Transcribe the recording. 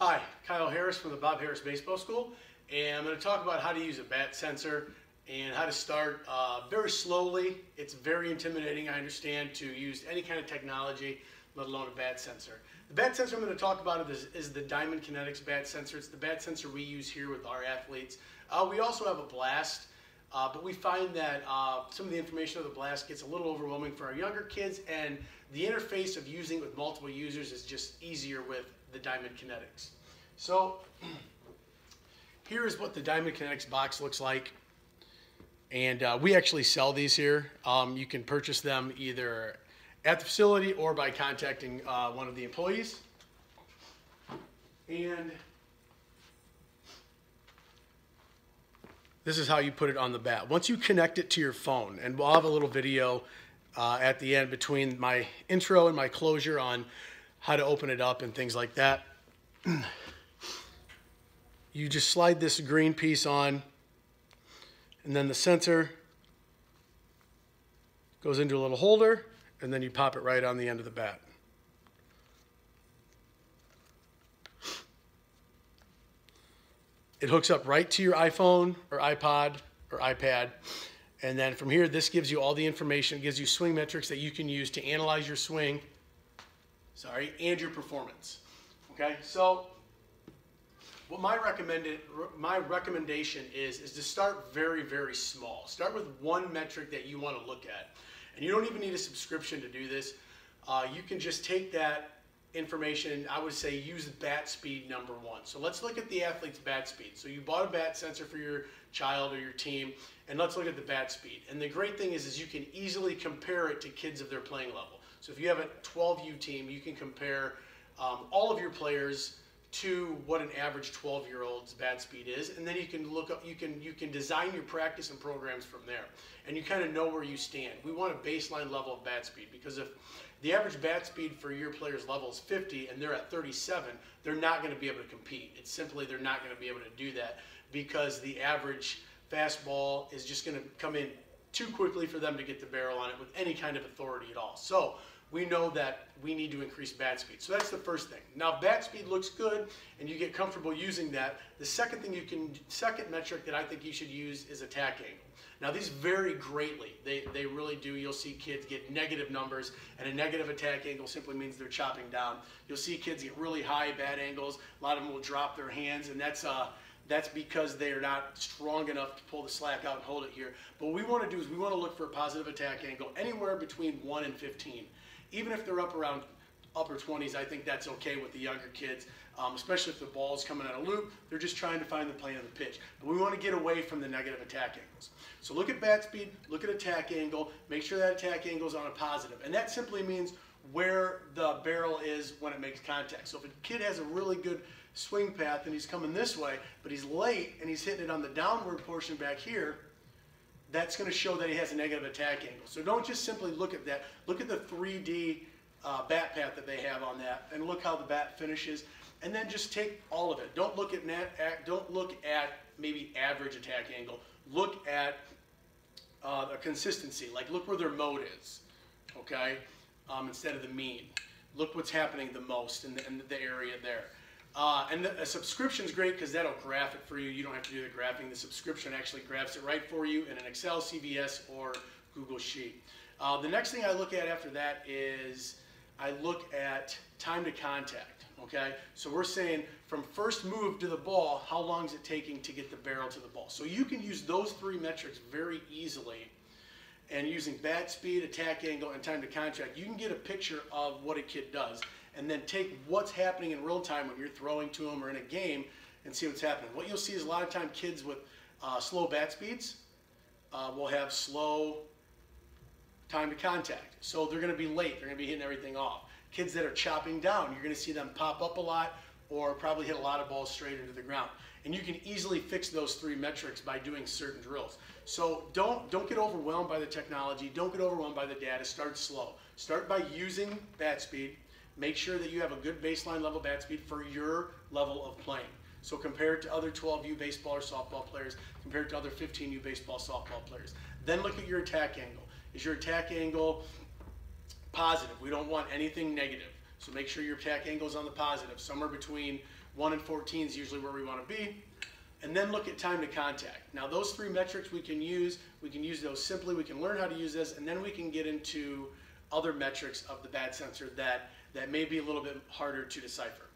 Hi, Kyle Harris from the Bob Harris Baseball School, and I'm going to talk about how to use a bat sensor and how to start very slowly. It's very intimidating, I understand, to use any kind of technology, let alone a bat sensor. The bat sensor I'm going to talk about is the Diamond Kinetics bat sensor. It's the bat sensor we use here with our athletes. We also have a Blast, but we find that some of the information of the Blast gets a little overwhelming for our younger kids, and the interface of using it with multiple users is just easier with the Diamond Kinetics. So here is what the Diamond Kinetics box looks like, and we actually sell these here. You can purchase them either at the facility or by contacting one of the employees. And this is how you put it on the bat. Once you connect it to your phone, and we'll have a little video at the end between my intro and my closure on how to open it up and things like that. You just slide this green piece on, and then the sensor goes into a little holder, and then you pop it right on the end of the bat. It hooks up right to your iPhone or iPod or iPad. And then from here, this gives you all the information. It gives you swing metrics that you can use to analyze your swing, and your performance. Okay, so what my recommendation is to start very, very small. Start with one metric that you want to look at. And you don't even need a subscription to do this. You can just take that information, I would say use bat speed number one. So let's look at the athlete's bat speed. So you bought a bat sensor for your child or your team, and let's look at the bat speed. And the great thing is you can easily compare it to kids of their playing level. So if you have a 12U team, you can compare all of your players to what an average 12-year-old's bat speed is, and then you can look up, you can design your practice and programs from there, and you kind of know where you stand. We want a baseline level of bat speed, because if the average bat speed for your player's level is 50 and they're at 37, they're not going to be able to compete. It's simply they're not going to be able to do that, because the average fastball is just going to come in too quickly for them to get the barrel on it with any kind of authority at all. So we know that we need to increase bat speed. So that's the first thing. Now, if bat speed looks good and you get comfortable using that, the second metric that I think you should use is attack angle. Now, these vary greatly. They really do. You'll see kids get negative numbers, and a negative attack angle simply means they're chopping down. You'll see kids get really high bat angles. A lot of them will drop their hands, and that's because they're not strong enough to pull the slack out and hold it here. But what we want to do is we want to look for a positive attack angle anywhere between 1 and 15. Even if they're up around upper 20s, I think that's okay with the younger kids, especially if the ball's coming out of loop. They're just trying to find the plane of the pitch. But we want to get away from the negative attack angles. So look at bat speed, look at attack angle, make sure that attack angle is on a positive. And that simply means where the barrel is when it makes contact. So if a kid has a really good swing path and he's coming this way, but he's late and he's hitting it on the downward portion back here, that's going to show that he has a negative attack angle. So don't just simply look at that. Look at the 3D bat path that they have on that, and look how the bat finishes. And then just take all of it. Don't look at maybe average attack angle. Look at the consistency. Like, look where their mode is, okay, instead of the mean. Look what's happening the most in the area there. And a subscription is great because that'll graph it for you. You don't have to do the graphing. The subscription actually graphs it right for you in an Excel, CVS, or Google Sheet. The next thing I look at after that is I look at time to contact. Okay, so we're saying from first move to the ball, how long is it taking to get the barrel to the ball? So you can use those three metrics very easily, and using bat speed, attack angle, and time to contact, you can get a picture of what a kid does, and then take what's happening in real time when you're throwing to them or in a game and see what's happening. What you'll see is a lot of time kids with slow bat speeds will have slow time to contact. So they're going to be late. They're going to be hitting everything off. Kids that are chopping down, you're going to see them pop up a lot or probably hit a lot of balls straight into the ground. And you can easily fix those three metrics by doing certain drills. So don't get overwhelmed by the technology. Don't get overwhelmed by the data. Start slow. Start by using bat speed. Make sure that you have a good baseline level bat speed for your level of playing. So compare it to other 12U baseball or softball players, compare it to other 15U baseball, softball players. Then look at your attack angle. Is your attack angle positive? We don't want anything negative. So make sure your tack angle is on the positive. Somewhere between 1 and 14 is usually where we want to be. And then look at time to contact. Now those three metrics we can use those simply, we can learn how to use this, and then we can get into other metrics of the bad sensor that may be a little bit harder to decipher.